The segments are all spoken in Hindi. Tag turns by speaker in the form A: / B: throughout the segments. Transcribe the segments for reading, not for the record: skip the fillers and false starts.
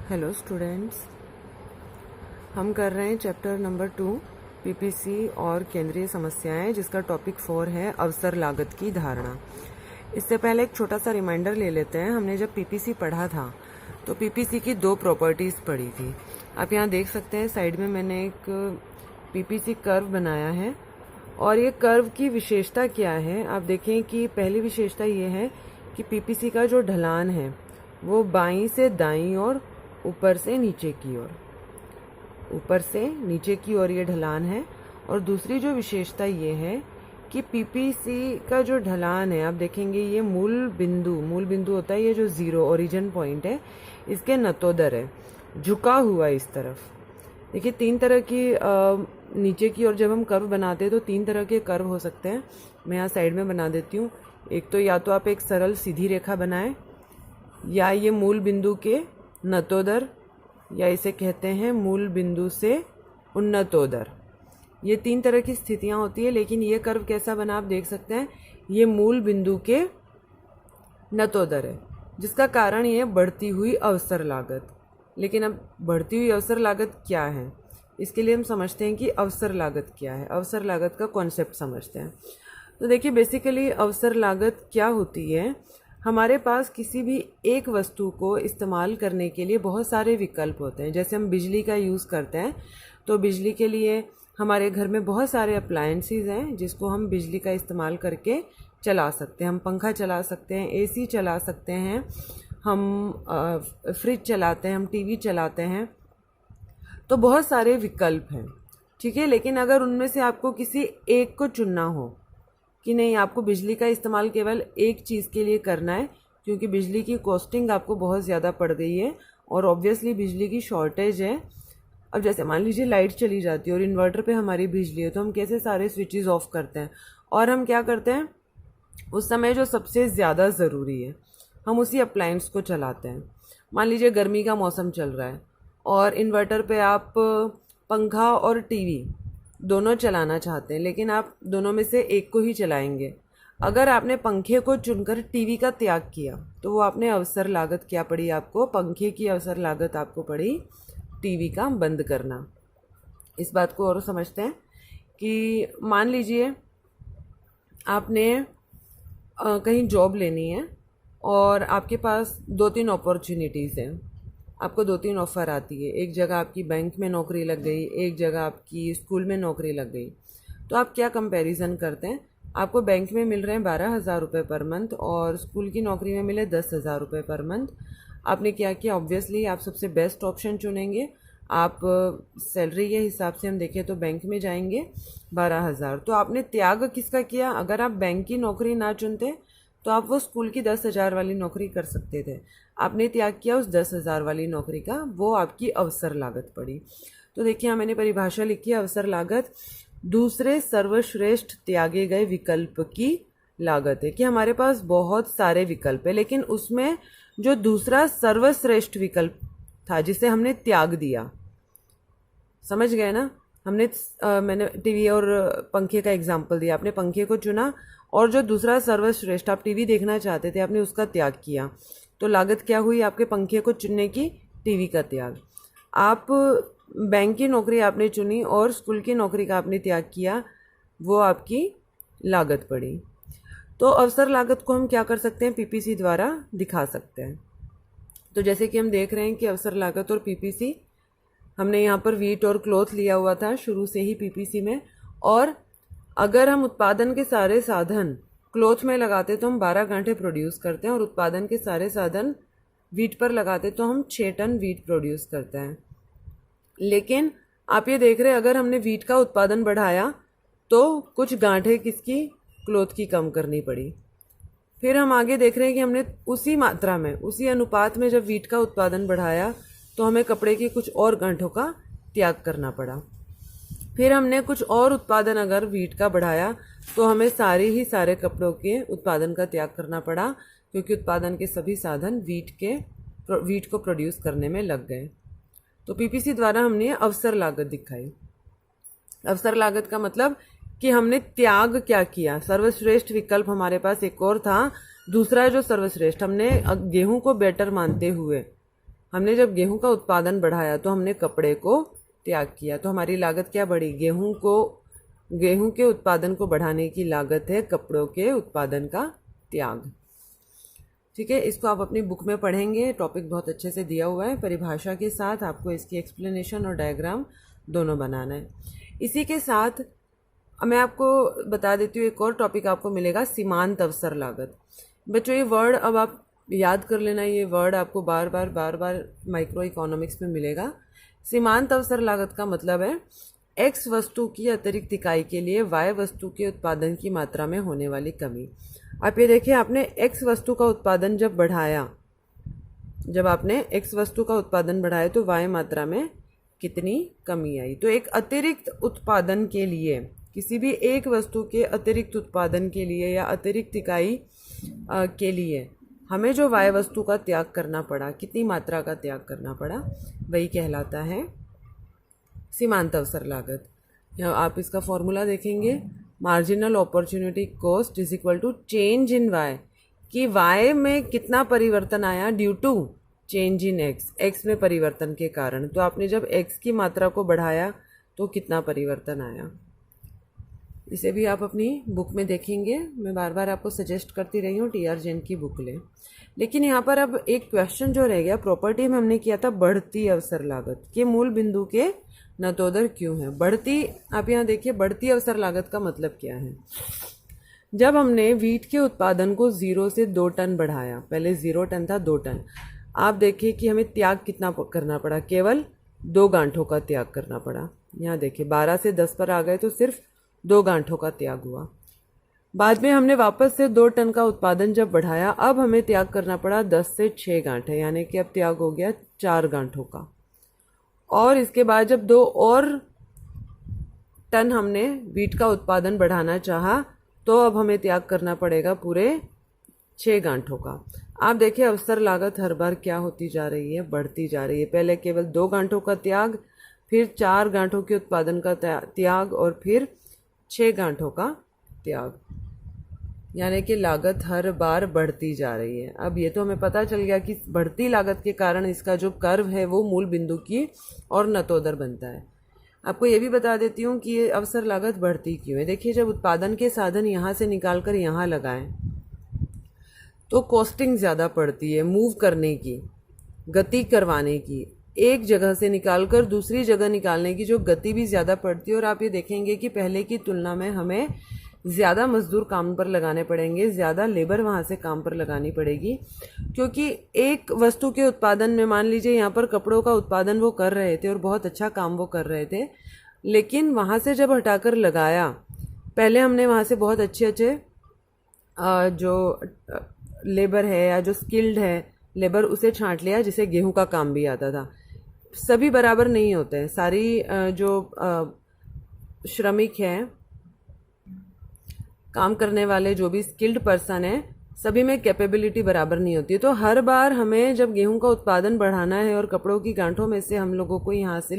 A: हेलो स्टूडेंट्स, हम कर रहे हैं चैप्टर नंबर 2 पीपीसी और केंद्रीय समस्याएं, जिसका टॉपिक 4 है अवसर लागत की धारणा। इससे पहले एक छोटा सा रिमाइंडर ले लेते हैं। हमने जब पीपीसी पढ़ा था तो पीपीसी की 2 प्रॉपर्टीज पढ़ी थी। आप यहाँ देख सकते हैं साइड में मैंने एक पीपीसी कर्व बनाया है और ये कर्व की विशेषता क्या है। आप देखें कि पहली विशेषता ये है कि पीपीसी का जो ढलान है वो बाईं से दाईं और ऊपर से नीचे की ओर ये ढलान है। और दूसरी जो विशेषता ये है कि पीपीसी का जो ढलान है, आप देखेंगे ये मूल बिंदु होता है, ये जो 0 ओरिजिन पॉइंट है, इसके नतोदर है, झुका हुआ इस तरफ। देखिए 3 तरह की नीचे की ओर जब हम कर्व बनाते हैं तो 3 तरह के कर्व हो सकते हैं। मैं यहाँ साइड में बना देती हूँ। एक तो या तो आप एक सरल सीधी रेखा बनाएं, या ये मूल बिंदु के नतोदर, या इसे कहते हैं मूल बिंदु से उन्नतोदर। ये 3 तरह की स्थितियां होती है। लेकिन ये कर्व कैसा बना आप देख सकते हैं, ये मूल बिंदु के नतोदर है, जिसका कारण ये बढ़ती हुई अवसर लागत। लेकिन अब बढ़ती हुई अवसर लागत क्या है, इसके लिए हम समझते हैं कि अवसर लागत क्या है। अवसर लागत का कॉन्सेप्ट समझते हैं। तो देखिए बेसिकली अवसर लागत क्या होती है। हमारे पास किसी भी एक वस्तु को इस्तेमाल करने के लिए बहुत सारे विकल्प होते हैं। जैसे हम बिजली का यूज़ करते हैं तो बिजली के लिए हमारे घर में बहुत सारे अप्लायंसेस हैं जिसको हम बिजली का इस्तेमाल करके चला सकते हैं। हम पंखा चला सकते हैं, एसी चला सकते हैं, हम फ्रिज चलाते हैं, हम टीवी चलाते हैं। तो बहुत सारे विकल्प हैं, ठीक है। लेकिन अगर उनमें से आपको किसी एक को चुनना हो कि नहीं, आपको बिजली का इस्तेमाल केवल एक चीज़ के लिए करना है, क्योंकि बिजली की कॉस्टिंग आपको बहुत ज़्यादा पड़ गई है और ऑब्वियसली बिजली की शॉर्टेज है। अब जैसे मान लीजिए लाइट चली जाती है और इन्वर्टर पे हमारी बिजली है, तो हम कैसे सारे स्विचेस ऑफ करते हैं और हम क्या करते हैं, उस समय जो सबसे ज़्यादा ज़रूरी है हम उसी अप्लायंस को चलाते हैं। मान लीजिए गर्मी का मौसम चल रहा है और इन्वर्टर पे आप पंखा और टीवी दोनों चलाना चाहते हैं, लेकिन आप दोनों में से एक को ही चलाएंगे। अगर आपने पंखे को चुनकर टीवी का त्याग किया तो वो आपने अवसर लागत क्या पड़ी आपको, पंखे की अवसर लागत आपको पड़ी टीवी का बंद करना। इस बात को और समझते हैं कि मान लीजिए आपने कहीं जॉब लेनी है और आपके पास 2-3 अपॉर्चुनिटीज़ हैं। आपको 2-3 ऑफ़र आती है। एक जगह आपकी बैंक में नौकरी लग गई, एक जगह आपकी स्कूल में नौकरी लग गई। तो आप क्या कंपैरिजन करते हैं, आपको बैंक में मिल रहे हैं 12,000 रुपये पर मंथ और स्कूल की नौकरी में मिले 10,000 रुपये पर मंथ। आपने क्या किया, ऑब्वियसली आप सबसे बेस्ट ऑप्शन चुनेंगे। आप सैलरी के हिसाब से हम देखें तो बैंक में जाएंगे 12,000। तो आपने त्याग किसका किया, अगर आप बैंक की नौकरी ना चुनते तो आप वो स्कूल की 10,000 वाली नौकरी कर सकते थे। आपने त्याग किया उस 10,000 वाली नौकरी का, वो आपकी अवसर लागत पड़ी। तो देखिए यहाँ मैंने परिभाषा लिखी है, अवसर लागत दूसरे सर्वश्रेष्ठ त्यागे गए विकल्प की लागत है। कि हमारे पास बहुत सारे विकल्प है, लेकिन उसमें जो दूसरा सर्वश्रेष्ठ विकल्प था जिसे हमने त्याग दिया, समझ गए ना। मैंने टीवी और पंखे का एग्जाम्पल दिया, आपने पंखे को चुना और जो दूसरा सर्वश्रेष्ठ आप टीवी देखना चाहते थे आपने उसका त्याग किया। तो लागत क्या हुई आपके पंखे को चुनने की, टीवी का त्याग। आप बैंक की नौकरी आपने चुनी और स्कूल की नौकरी का आपने त्याग किया, वो आपकी लागत पड़ी। तो अवसर लागत को हम क्या कर सकते हैं, पीपीसी द्वारा दिखा सकते हैं। तो जैसे कि हम देख रहे हैं कि अवसर लागत और पीपीसी, हमने यहाँ पर वीट और क्लॉथ लिया हुआ था शुरू से ही पीपीसी में। और अगर हम उत्पादन के सारे साधन क्लॉथ में लगाते तो हम 12 घंटे प्रोड्यूस करते हैं और उत्पादन के सारे साधन वीट पर लगाते तो हम 6 टन वीट प्रोड्यूस करते हैं। लेकिन आप ये देख रहे हैं, अगर हमने वीट का उत्पादन बढ़ाया तो कुछ गांठें किसकी, क्लॉथ की कम करनी पड़ी। फिर हम आगे देख रहे हैं कि हमने उसी मात्रा में, उसी अनुपात में जब वीट का उत्पादन बढ़ाया तो हमें कपड़े की कुछ और गांठों का त्याग करना पड़ा। फिर हमने कुछ और उत्पादन अगर वीट का बढ़ाया तो हमें सारे कपड़ों के उत्पादन का त्याग करना पड़ा, क्योंकि उत्पादन के सभी साधन वीट को प्रोड्यूस करने में लग गए। तो पीपीसी द्वारा हमने अवसर लागत दिखाई। अवसर लागत का मतलब कि हमने त्याग क्या किया। सर्वश्रेष्ठ विकल्प हमारे पास एक और था, दूसरा जो सर्वश्रेष्ठ, हमने गेहूं को बेटर मानते हुए हमने जब गेहूं का उत्पादन बढ़ाया तो हमने कपड़े को त्याग किया, तो हमारी लागत क्या बढ़ी? गेहूं के उत्पादन को बढ़ाने की लागत है कपड़ों के उत्पादन का त्याग। ठीक है, इसको आप अपनी बुक में पढ़ेंगे, टॉपिक बहुत अच्छे से दिया हुआ है, परिभाषा के साथ आपको इसकी एक्सप्लेनेशन और डायग्राम दोनों बनाना है। इसी के साथ मैं आपको बता देती हूँ, एक और टॉपिक आपको मिलेगा, सीमांत अवसर लागत। बच्चों ये वर्ड अब आप याद कर लेना, ये वर्ड आपको बार बार माइक्रो इकोनॉमिक्स में मिलेगा। सीमांत अवसर लागत का मतलब है एक्स वस्तु की अतिरिक्त इकाई के लिए वाई वस्तु के उत्पादन की मात्रा में होने वाली कमी। आप ये देखिए, आपने एक्स वस्तु का उत्पादन जब आपने एक्स वस्तु का उत्पादन बढ़ाया तो वाई मात्रा में कितनी कमी आई। तो एक अतिरिक्त उत्पादन के लिए, किसी भी एक वस्तु के अतिरिक्त उत्पादन के लिए या अतिरिक्त इकाई के लिए हमें जो वाई वस्तु का त्याग करना पड़ा, कितनी मात्रा का त्याग करना पड़ा, वही कहलाता है सीमांत अवसर लागत। आप इसका फॉर्मूला देखेंगे, marginal opportunity cost is equal to change in y, कि वाई में कितना परिवर्तन आया due to change in x में परिवर्तन के कारण। तो आपने जब एक्स की मात्रा को बढ़ाया तो कितना परिवर्तन आया, इसे भी आप अपनी बुक में देखेंगे। मैं बार बार आपको सजेस्ट करती रही हूँ टीआर जैन की बुक लें। लेकिन यहाँ पर अब एक क्वेश्चन जो रह गया, प्रॉपर्टी में हमने किया था बढ़ती अवसर लागत के मूल बिंदु के नतोदर क्यों है। बढ़ती, आप यहाँ देखिए, बढ़ती अवसर लागत का मतलब क्या है। जब हमने वीट के उत्पादन को 0 से 2 टन बढ़ाया, पहले 0 टन था 2 टन, आप देखिए कि हमें त्याग कितना करना पड़ा, केवल 2 गांठों का त्याग करना पड़ा। यहाँ देखिए 12 से 10 पर आ गए तो सिर्फ 2 गांठों का त्याग हुआ। बाद में हमने वापस से 2 टन का उत्पादन जब बढ़ाया, अब हमें त्याग करना पड़ा 10 से 6 गांठें, यानी कि अब त्याग हो गया 4 गांठों का। और इसके बाद जब 2 और टन हमने वीट का उत्पादन बढ़ाना चाहा तो अब हमें त्याग करना पड़ेगा पूरे 6 गांठों का। आप देखिए अवसर लागत हर बार क्या होती जा रही है, बढ़ती जा रही है। पहले केवल 2 गांठों का त्याग, फिर 4 गांठों के उत्पादन का त्याग और फिर 6 गांठों का त्याग, यानी कि लागत हर बार बढ़ती जा रही है। अब ये तो हमें पता चल गया कि बढ़ती लागत के कारण इसका जो कर्व है वो मूल बिंदु की और नतोदर बनता है। आपको ये भी बता देती हूँ कि ये अवसर लागत बढ़ती क्यों है। देखिए, जब उत्पादन के साधन यहाँ से निकाल कर यहाँ लगाएं तो कॉस्टिंग ज़्यादा पड़ती है, मूव करने की, गति करवाने की, एक जगह से निकालकर दूसरी जगह निकालने की जो गति भी ज़्यादा पड़ती है। और आप ये देखेंगे कि पहले की तुलना में हमें ज़्यादा मजदूर काम पर लगाने पड़ेंगे, ज़्यादा लेबर वहाँ से काम पर लगानी पड़ेगी, क्योंकि एक वस्तु के उत्पादन में, मान लीजिए यहाँ पर कपड़ों का उत्पादन वो कर रहे थे और बहुत अच्छा काम वो कर रहे थे, लेकिन वहाँ से जब हटाकर लगाया, पहले हमने वहाँ से बहुत अच्छे जो लेबर है या जो स्किल्ड है लेबर, उसे छांट लिया जिसे गेहूं का काम भी आता था। सभी बराबर नहीं होते हैं, सारी जो श्रमिक हैं, काम करने वाले जो भी स्किल्ड पर्सन है, सभी में कैपेबिलिटी बराबर नहीं होती है। तो हर बार हमें जब गेहूं का उत्पादन बढ़ाना है और कपड़ों की गांठों में से हम लोगों को यहाँ से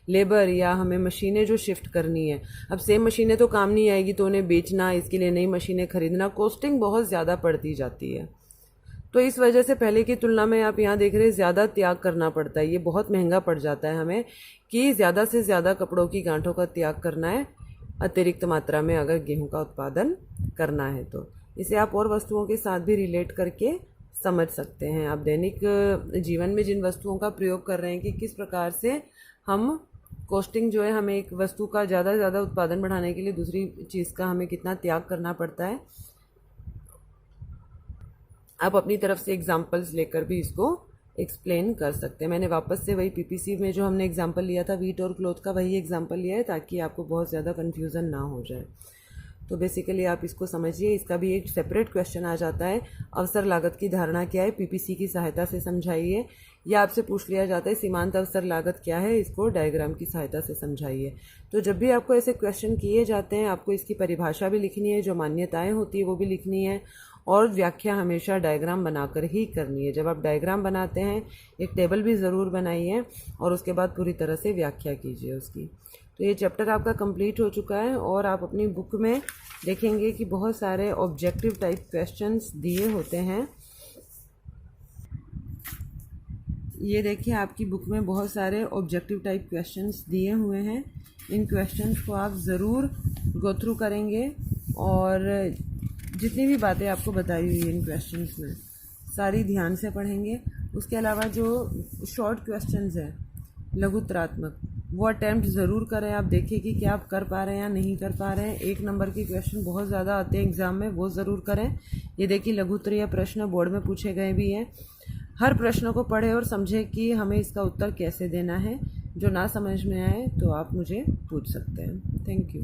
A: लेबर या हमें मशीनें जो शिफ्ट करनी है, अब सेम मशीनें तो काम नहीं आएगी, तो उन्हें बेचना, इसके लिए नई मशीनें खरीदना, कॉस्टिंग बहुत ज़्यादा पड़ती जाती है। तो इस वजह से पहले की तुलना में आप यहाँ देख रहे हैं ज़्यादा त्याग करना पड़ता है। ये बहुत महंगा पड़ जाता है हमें कि ज़्यादा से ज़्यादा कपड़ों की गांठों का त्याग करना है अतिरिक्त मात्रा में अगर गेहूं का उत्पादन करना है। तो इसे आप और वस्तुओं के साथ भी रिलेट करके समझ सकते हैं। आप दैनिक जीवन में जिन वस्तुओं का प्रयोग कर रहे हैं कि किस प्रकार से हम कॉस्टिंग जो है, हमें एक वस्तु का ज़्यादा से ज़्यादा उत्पादन बढ़ाने के लिए दूसरी चीज़ का हमें कितना त्याग करना पड़ता है, आप अपनी तरफ से एग्जाम्पल्स लेकर भी इसको एक्सप्लेन कर सकते हैं। मैंने वापस से वही पीपीसी में जो हमने एग्जाम्पल लिया था वीट और क्लोथ का, वही एग्जाम्पल लिया है ताकि आपको बहुत ज़्यादा कन्फ्यूज़न ना हो जाए। तो बेसिकली आप इसको समझिए। इसका भी एक सेपरेट क्वेश्चन आ जाता है, अवसर लागत की धारणा क्या है, पीपीसी की सहायता से समझाइए। या आपसे पूछ लिया जाता है सीमांत अवसर लागत क्या है, इसको डायग्राम की सहायता से समझाइए। तो जब भी आपको ऐसे क्वेश्चन किए जाते हैं, आपको इसकी परिभाषा भी लिखनी है, जो मान्यताएं होती है वो भी लिखनी है, और व्याख्या हमेशा डायग्राम बनाकर ही करनी है। जब आप डायग्राम बनाते हैं, एक टेबल भी ज़रूर बनाइए और उसके बाद पूरी तरह से व्याख्या कीजिए उसकी। तो ये चैप्टर आपका कंप्लीट हो चुका है और आप अपनी बुक में देखेंगे कि बहुत सारे ऑब्जेक्टिव टाइप क्वेश्चंस दिए होते हैं। ये देखिए आपकी बुक में बहुत सारे ऑब्जेक्टिव टाइप क्वेश्चंस दिए हुए हैं। इन क्वेश्चंस को आप ज़रूर गो थ्रू करेंगे और जितनी भी बातें आपको बताई हुई हैं इन क्वेश्चंस में सारी ध्यान से पढ़ेंगे। उसके अलावा जो शॉर्ट क्वेश्चंस हैं लघुत्रात्मक वो अटैम्प्ट ज़रूर करें। आप देखिए कि क्या आप कर पा रहे हैं या नहीं कर पा रहे हैं। 1 नंबर के क्वेश्चन बहुत ज़्यादा आते हैं एग्ज़ाम में, वो ज़रूर करें। ये देखिए लघुत्तरीय प्रश्न बोर्ड में पूछे गए भी हैं। हर प्रश्न को पढ़े और समझे कि हमें इसका उत्तर कैसे देना है। जो ना समझ में आए तो आप मुझे पूछ सकते हैं। Thank you.